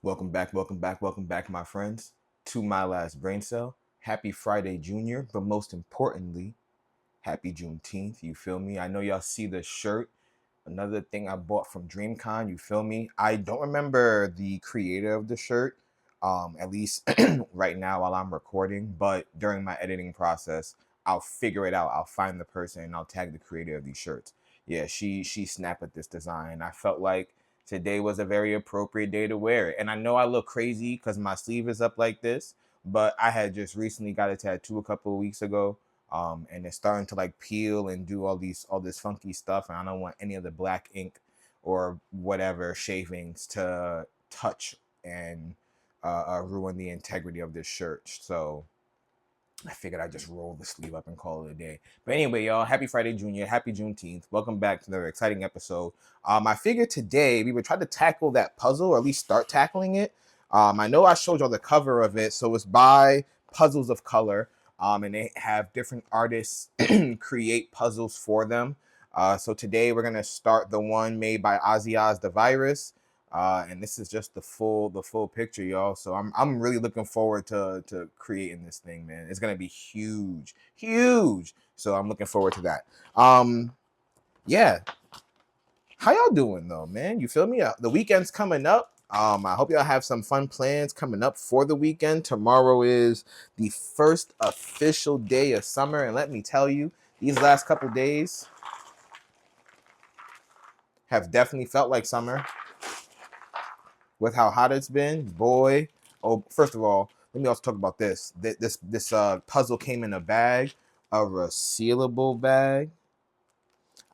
Welcome back, my friends, to my last brain cell. Happy Friday, Junior, but most importantly, happy Juneteenth. You feel me? I know y'all see the shirt. Another thing I bought from DreamCon. You feel me? I don't remember the creator of the shirt, at least right now while I'm recording. But during my editing process, I'll figure it out. I'll find the person and I'll tag the creator of these shirts. Yeah, she snapped at this design. I felt like today was a very appropriate day to wear it. And I know I look crazy because my sleeve is up like this, but I had just recently got a tattoo a couple of weeks ago. And it's starting to like peel and do all this funky stuff, and I don't want any of the black ink or whatever shavings to touch and ruin the integrity of this shirt. So I figured I'd just roll the sleeve up and call it a day. But anyway, y'all, happy Friday, Junior. Happy Juneteenth. Welcome back to another exciting episode. I figured today we would try to tackle that puzzle, or at least start tackling it. I know I showed y'all the cover of it, so it's by Puzzles of Color, and they have different artists create puzzles for them. So today we're gonna start the one made by Ozzy Oz the Virus. And this is just the full picture, y'all. So I'm really looking forward to creating this thing, man. It's gonna be huge, huge. So I'm looking forward to that. Yeah. How y'all doing though, man? You feel me? The weekend's coming up. I hope y'all have some fun plans coming up for the weekend. Tomorrow is the first official day of summer, and let me tell you, these last couple days have definitely felt like summer. With how hot it's been, boy. Oh, first of all, let me also talk about this. This puzzle came in a bag, a resealable bag.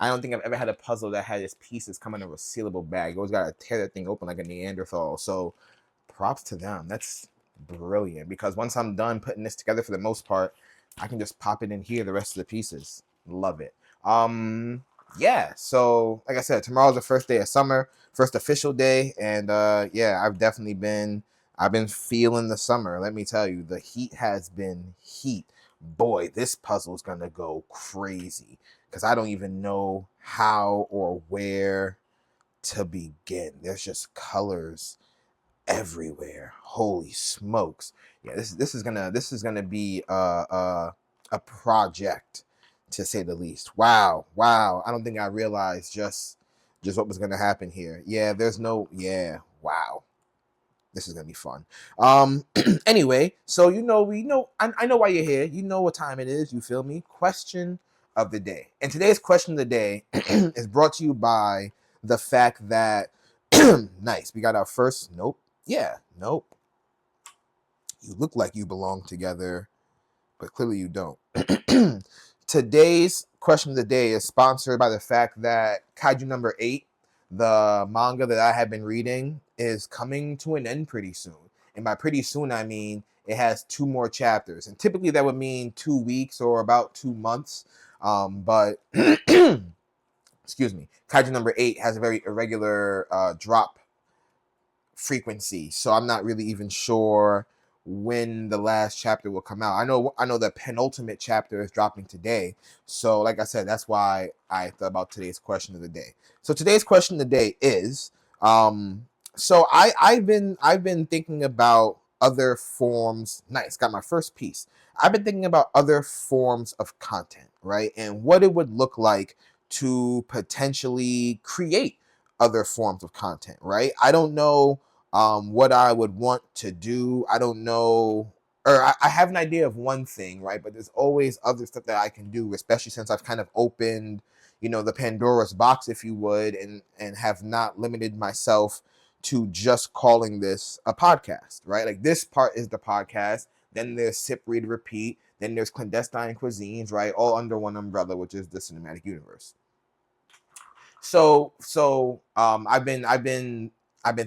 I don't think I've ever had a puzzle that had its pieces come in a resealable bag. You always gotta tear that thing open like a Neanderthal. So, props to them. That's brilliant. Because once I'm done putting this together, for the most part, I can just pop it in here. The rest of the pieces, love it. Yeah, so like I said, tomorrow's the first day of summer, first official day, and yeah, I've been feeling the summer. Let me tell you, the heat has been heat. Boy, this puzzle's gonna go crazy because I don't even know how or where to begin. There's just colors everywhere. Holy smokes. Yeah, this is gonna be a project, to say the least. Wow. I don't think I realized just what was gonna happen here. Yeah, wow. This is gonna be fun. Anyway, so I know why you're here. You know what time it is, you feel me? Question of the day. And today's question of the day is brought to you by the fact that nice. We got our first nope. Yeah, nope. You look like you belong together, but clearly you don't. Today's question of the day is sponsored by the fact that Kaiju number 8, the manga that I have been reading, is coming to an end pretty soon. And by pretty soon, I mean it has 2 more chapters. And typically that would mean 2 weeks or about 2 months. But excuse me, Kaiju number 8 has a very irregular drop frequency, so I'm not really even sure when the last chapter will come out. I know the penultimate chapter is dropping today, so like I said, that's why I thought about today's question of the day. So today's question of the day is so I've been thinking about other forms. Nice, got my first piece. I've been thinking about other forms of content, right, and what it would look like to potentially create other forms of content, right? I don't know what I would want to do. I don't know, or I have an idea of one thing, right? But there's always other stuff that I can do, especially since I've kind of opened, the Pandora's box, if you would, and have not limited myself to just calling this a podcast, right? Like this part is the podcast. Then there's Sip, Read, Repeat. Then there's Clandestine Cuisines, right? All under one umbrella, which is the cinematic universe. So I've been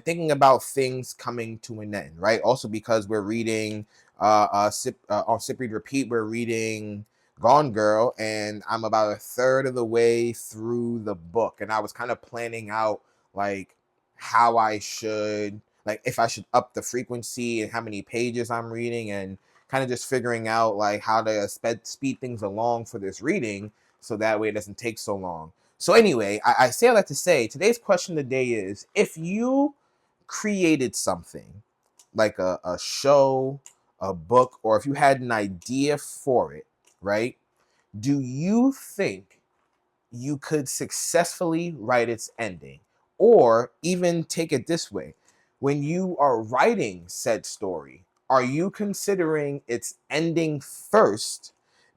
thinking about things coming to an end, right? Also because we're reading on Sip Read Repeat, we're reading Gone Girl, and I'm about a third of the way through the book, and I was kind of planning out like how I should, like if I should up the frequency and how many pages I'm reading, and kind of just figuring out like how to speed things along for this reading so that way it doesn't take so long. So anyway, I say all that to say today's question of the day is, if you created something like a show, a book, or if you had an idea for it, right? Do you think you could successfully write its ending? Or even take it this way, when you are writing said story, are you considering its ending first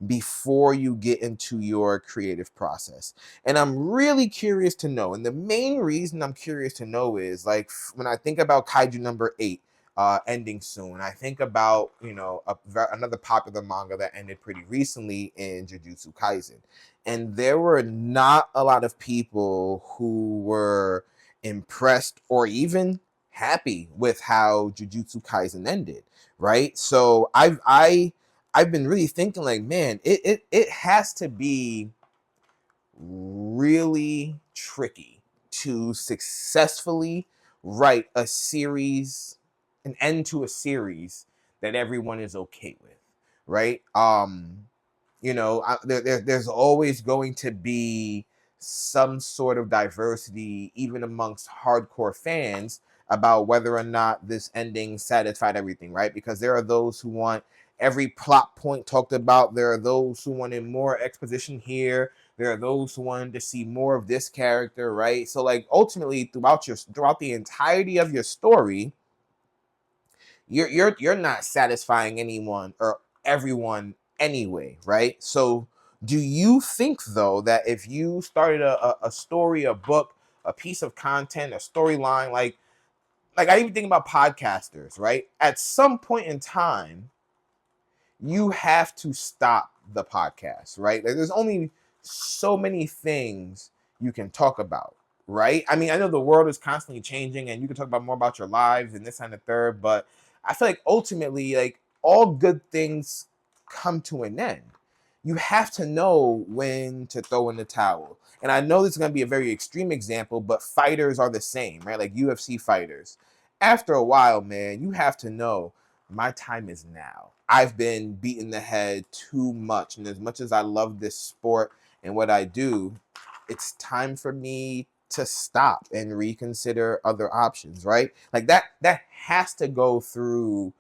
before you get into your creative process? And I'm really curious to know. And the main reason I'm curious to know is like when I think about Kaiju number 8 ending soon, I think about, another popular manga that ended pretty recently in Jujutsu Kaisen. And there were not a lot of people who were impressed or even happy with how Jujutsu Kaisen ended, right? So I've been really thinking like, man, it has to be really tricky to successfully write a series, an end to a series that everyone is okay with, right? There's always going to be some sort of diversity, even amongst hardcore fans, about whether or not this ending satisfied everything, right? Because there are those who want every plot point talked about. There are those who wanted more exposition here. There are those who wanted to see more of this character, right? So, like, ultimately, throughout the entirety of your story, you're not satisfying anyone or everyone anyway, right? So do you think though that if you started a story, a book, a piece of content, a storyline, like I even think about podcasters, right? At some point in time, you have to stop the podcast, right? Like there's only so many things you can talk about, right? I mean, I know the world is constantly changing and you can talk about more about your lives and this and the third, but I feel like ultimately, like all good things come to an end. You have to know when to throw in the towel. And I know this is going to be a very extreme example, but fighters are the same, right? Like UFC fighters. After a while, man, you have to know my time is now. I've been beaten the head too much. And as much as I love this sport and what I do, it's time for me to stop and reconsider other options, right? Like that has to go through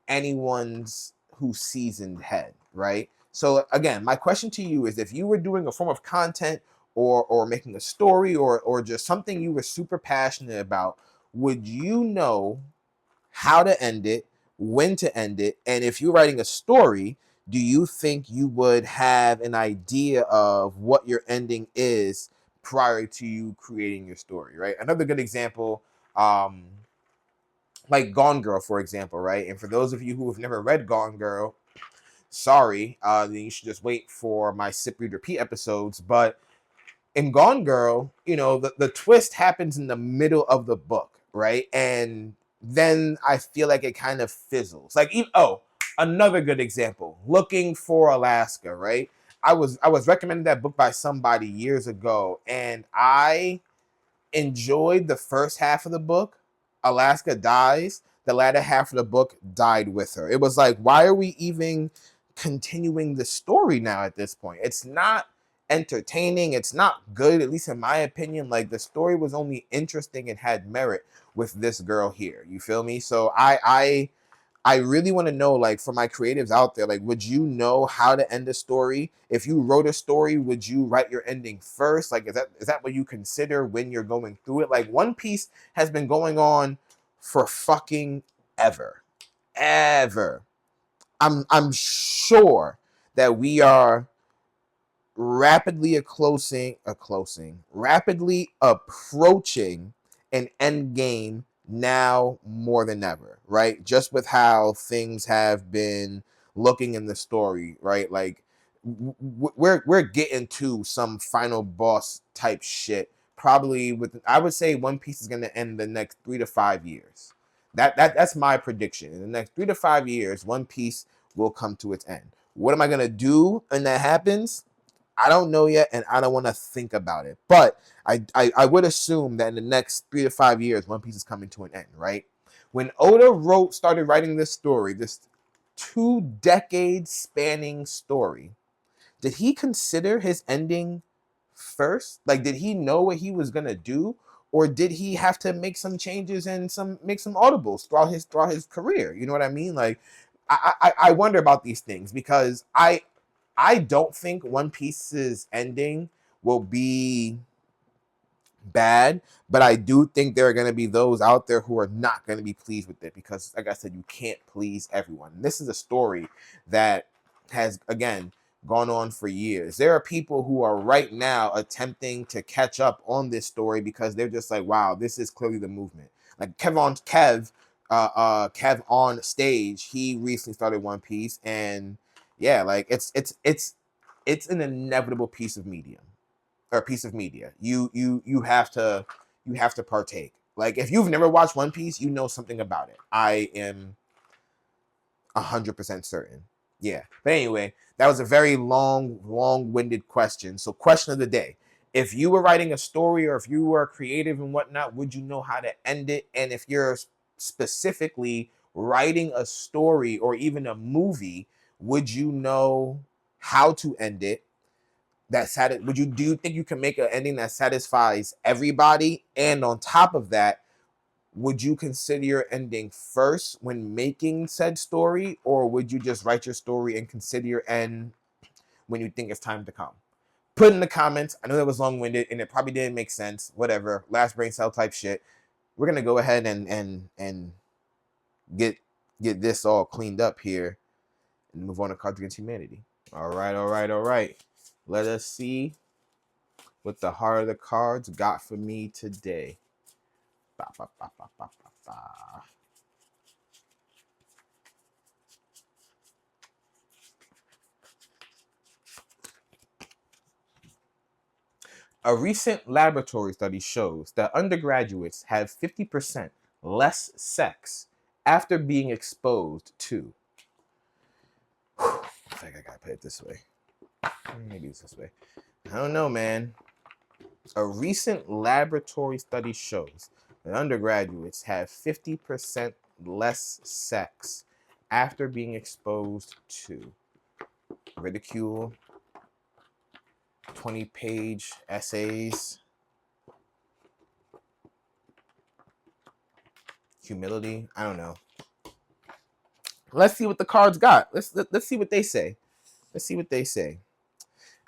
anyone's who's seasoned head, right? So again, my question to you is if you were doing a form of content or making a story or just something you were super passionate about, would you know how to end it, when to end it, and if you're writing a story, do you think you would have an idea of what your ending is prior to you creating your story, right? Another good example, like Gone Girl, for example, right? And for those of you who have never read Gone Girl, sorry, then you should just wait for my Sip Read Repeat episodes. But in Gone Girl, the twist happens in the middle of the book, right? And then I feel like it kind of fizzles. Like, another good example, Looking for Alaska, right? I was recommended that book by somebody years ago, and I enjoyed the first half of the book. Alaska dies. The latter half of the book died with her. It was like, why are we even continuing the story now at this point? It's not entertaining. It's not good, at least in my opinion. Like the story was only interesting and had merit with this girl here. You feel me? So I really want to know, like, for my creatives out there, like, would you know how to end a story? If you wrote a story, would you write your ending first? Like, is that what you consider when you're going through it? Like, One Piece has been going on for fucking ever. Ever. I'm sure that we are rapidly approaching an end game now more than ever, right? Just with how things have been looking in the story, right? Like we're getting to some final boss type shit. Probably I would say One Piece is going to end the next 3 to 5 years. That's my prediction. In the next 3 to 5 years, One Piece will come to its end. What am I gonna do when that happens? I don't know yet, and I don't want to think about it. But I would assume that in the next 3 to 5 years, One Piece is coming to an end, right? When Oda started writing this story, this 2 decade spanning story, did he consider his ending first? Like, did he know what he was gonna do? or did he have to make some changes and make some audibles throughout his career? You know what I mean? Like, I wonder about these things because I don't think One Piece's ending will be bad, but I do think there are going to be those out there who are not going to be pleased with it because, like I said, you can't please everyone. And this is a story that has, again, gone on for years. There are people who are right now attempting to catch up on this story because they're just like, wow, this is clearly the movement. Like Kev on stage, he recently started One Piece, and yeah, like it's an inevitable piece of media. You have to partake. Like if you've never watched One Piece, you know something about it. I am 100% certain. Yeah. But anyway, that was a very long-winded question. So question of the day. If you were writing a story or if you were creative and whatnot, would you know how to end it? And if you're specifically writing a story or even a movie, would you know how to end it? Do you think you can make an ending that satisfies everybody? And on top of that, would you consider your ending first when making said story, or would you just write your story and consider your end when you think it's time to come? Put in the comments. I know that was long-winded and it probably didn't make sense. Whatever, last brain cell type shit. We're gonna go ahead and get this all cleaned up here and move on to Cards Against Humanity. All right. Let us see what the Heart of the Cards got for me today. Ba, ba, ba, ba, ba, ba, ba. A recent laboratory study shows that undergraduates have 50% less sex after being exposed to. I think I gotta put it this way. Maybe it's this way. I don't know, man. A recent laboratory study shows that undergraduates have 50% less sex after being exposed to ridicule, 20-page essays, humility. I don't know. Let's see what the cards got. Let's see what they say.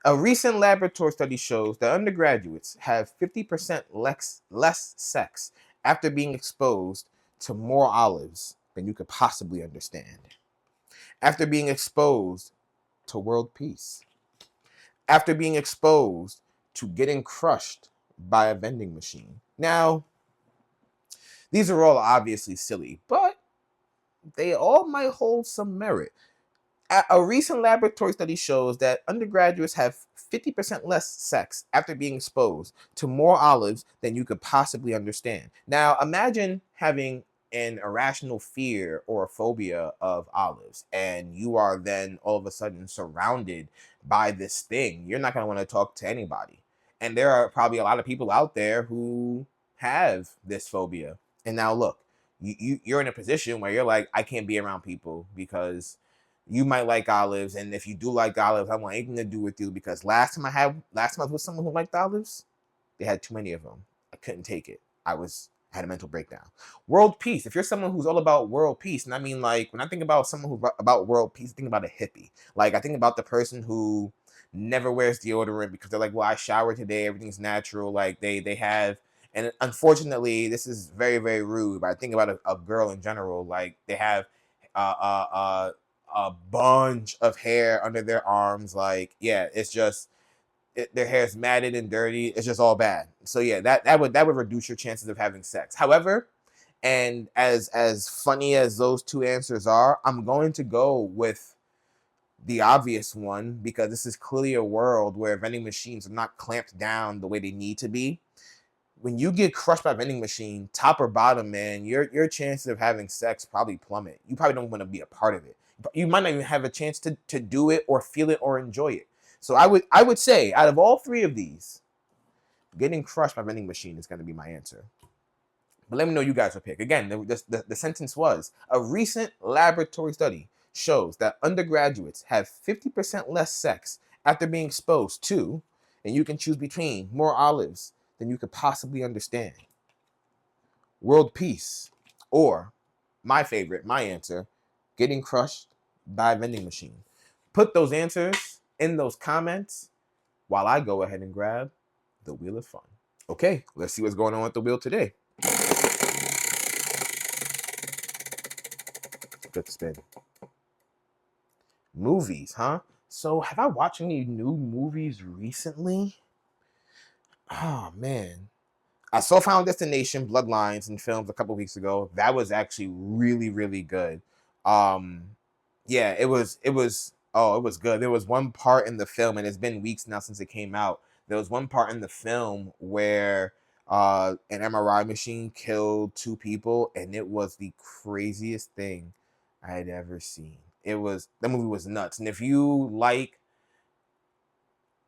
A recent laboratory study shows that undergraduates have 50% less sex after being exposed to more olives than you could possibly understand. After being exposed to world peace. After being exposed to getting crushed by a vending machine. Now, these are all obviously silly, but they all might hold some merit. A recent laboratory study shows that undergraduates have 50% less sex after being exposed to more olives than you could possibly understand. Now, imagine having an irrational fear or a phobia of olives, and you are then all of a sudden surrounded by this thing. You're not going to want to talk to anybody. And there are probably a lot of people out there who have this phobia. And now look, you're in a position where you're like, I can't be around people because you might like olives, and if you do like olives, I want anything to do with you because last time I was with someone who liked olives, they had too many of them. I couldn't take it. Had a mental breakdown. World peace. If you're someone who's all about world peace, and I mean, like, when I think about someone who's about world peace, I think about a hippie. Like, I think about the person who never wears deodorant because they're like, well, I showered today, everything's natural. Like, they have, and unfortunately, this is very, very rude, but I think about a girl in general. Like, they have a bunch of hair under their arms. Like, yeah, it's just their hair is matted and dirty. It's just all bad. So yeah, that would reduce your chances of having sex. However, and as funny as those two answers are, I'm going to go with the obvious one because this is clearly a world where vending machines are not clamped down the way they need to be. When you get crushed by a vending machine, top or bottom, man, your chances of having sex probably plummet. You probably don't want to be a part of it. You might not even have a chance to do it or feel it or enjoy it. So I would say out of all three of these, getting crushed by a vending machine is going to be my answer. But let me know you guys will pick. Again, the sentence was, a recent laboratory study shows that undergraduates have 50% less sex after being exposed to, and you can choose between more olives than you could possibly understand. world peace, or my favorite, my answer, getting crushed by a vending machine? Put those answers in those comments while I go ahead and grab the Wheel of Fun. Okay, let's see what's going on with the wheel today. Good spin. Movies, huh? So, have I watched any new movies recently? Oh, man. I saw Final Destination, Bloodlines in films a couple weeks ago. That was actually really, really good. Um, yeah, it was good. There was one part in the film, and it's been weeks now since it came out. There was one part in the film where an MRI machine killed two people, and it was the craziest thing I had ever seen. That movie was nuts. And if you like,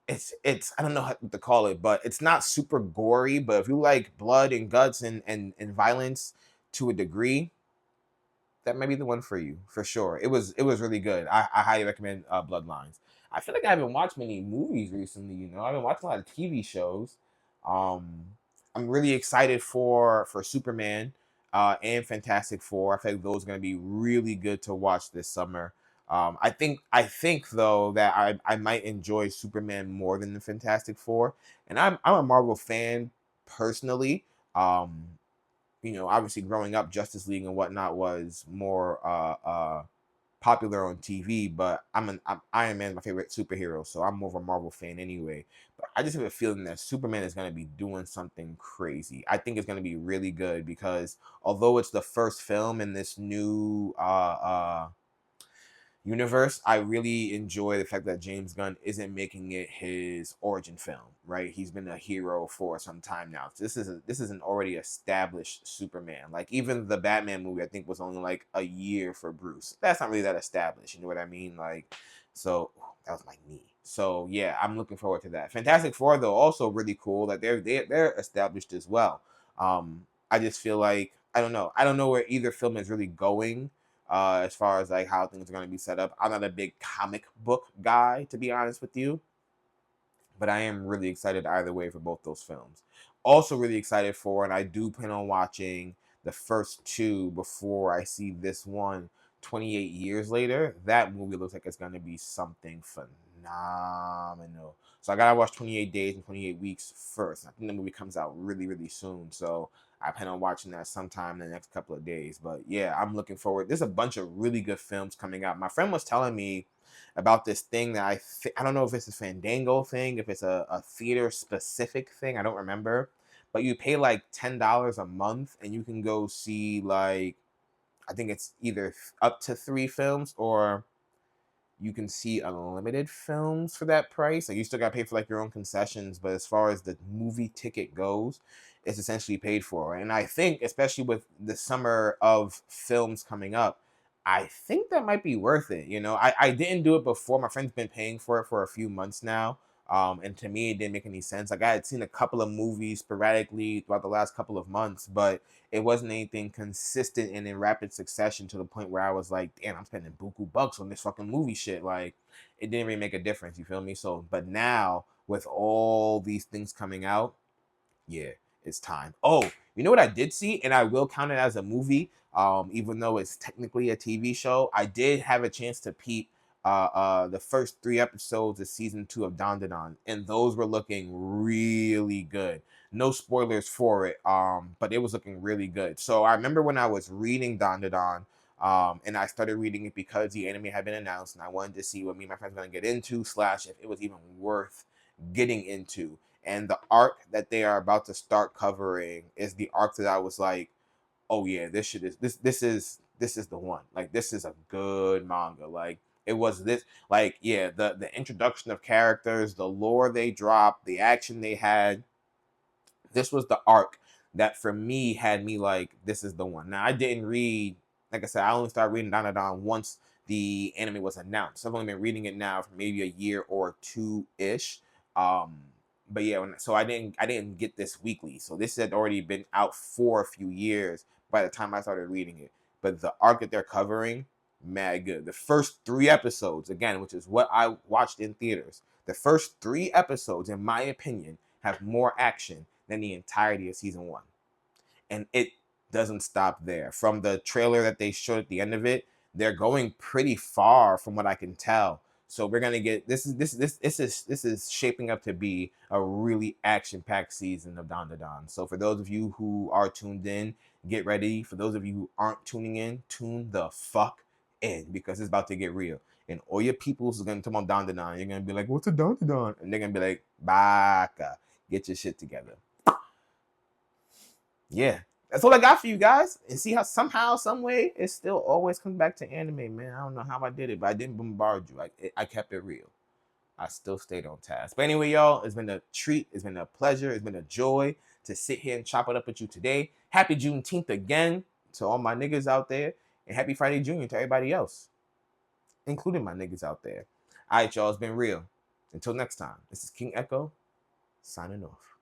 it's I don't know how to call it, but it's not super gory. But if you like blood and guts and violence to a degree, that might be the one for you for sure. It was really good. I highly recommend Bloodlines. I feel like I haven't watched many movies recently. I've been watching a lot of TV shows. Um, I'm really excited for Superman and Fantastic Four. I feel like those are gonna be really good to watch this summer. I think though that I might enjoy Superman more than the Fantastic Four, and I'm a Marvel fan personally. Um, obviously growing up, Justice League and whatnot was more popular on TV. But Iron Man is my favorite superhero, so I'm more of a Marvel fan anyway. But I just have a feeling that Superman is going to be doing something crazy. I think it's going to be really good because although it's the first film in this new universe, I really enjoy the fact that James Gunn isn't making it his origin film, right? He's been a hero for some time now. So this is an already established Superman. Like even the Batman movie, I think was only like a year for Bruce. That's not really that established. You know what I mean? Like, so that was my knee. So yeah, I'm looking forward to that. Fantastic Four though, also really cool. Like they're established as well. I just feel like I don't know. I don't know where either film is really going as far as like how things are going to be set up. I'm not a big comic book guy, to be honest with you, but I am really excited either way for both those films. Also, really excited for, and I do plan on watching the first two before I see this one 28 years later. That movie looks like it's going to be something phenomenal. So I gotta watch 28 Days and 28 Weeks first. I think the movie comes out really, really soon. So I plan on watching that sometime in the next couple of days. But yeah, I'm looking forward. There's a bunch of really good films coming out. My friend was telling me about this thing that I don't know if it's a Fandango thing, if it's a theater specific thing. I don't remember. But you pay like $10 a month and you can go see like I think it's either up to 3 films or you can see unlimited films for that price. Like you still got to pay for like your own concessions, but as far as the movie ticket goes, it's essentially paid for. And I think, especially with the summer of films coming up, I think that might be worth it. I didn't do it before. My friend's been paying for it for a few months now. And to me, it didn't make any sense. Like I had seen a couple of movies sporadically throughout the last couple of months, but it wasn't anything consistent and in rapid succession to the point where I was like, damn, I'm spending buku bucks on this fucking movie shit. Like, it didn't really make a difference. You feel me? So, but now with all these things coming out, yeah, it's time. Oh, you know what I did see, and I will count it as a movie, even though it's technically a TV show. I did have a chance to peep the first 3 episodes of season 2 of Don Don, and those were looking really good. No spoilers for it, but it was looking really good. So I remember when I was reading Don Don, and I started reading it because the anime had been announced, and I wanted to see what me and my friends were gonna get into, slash if it was even worth getting into. And the arc that they are about to start covering is the arc that I was like, oh yeah, this shit is this is the one. Like this is a good manga. Like it was this like yeah, the introduction of characters, the lore they dropped, the action they had. This was the arc that for me had me like, this is the one. Now I didn't read, like I said, I only started reading Danadon once the anime was announced. I've only been reading it now for maybe a year or two ish. Um, but yeah, so I didn't get this weekly. So this had already been out for a few years by the time I started reading it. But the arc that they're covering, mad good. The first 3 episodes, again, which is what I watched in theaters. The first 3 episodes, in my opinion, have more action than the entirety of season 1. And doesn't stop there. From the trailer that they showed at the end of it, they're going pretty far from what I can tell. So we're gonna get this is shaping up to be a really action-packed season of Don Da Don. So for those of you who are tuned in, get ready. For those of you who aren't tuning in, tune the fuck in, because it's about to get real. And all your peoples are gonna come on Don Da Don. You're gonna be like, "What's a Don Da Don?" And they're gonna be like, "Baka, get your shit together." Yeah, that's all I got for you guys. And see how somehow, some way, it still always comes back to anime, man. I don't know how I did it, but I didn't bombard you. I kept it real. I still stayed on task. But anyway, y'all, it's been a treat. It's been a pleasure. It's been a joy to sit here and chop it up with you today. Happy Juneteenth again to all my niggas out there. And happy Friday Junior to everybody else, including my niggas out there. All right, y'all, it's been real. Until next time, this is King Echo, signing off.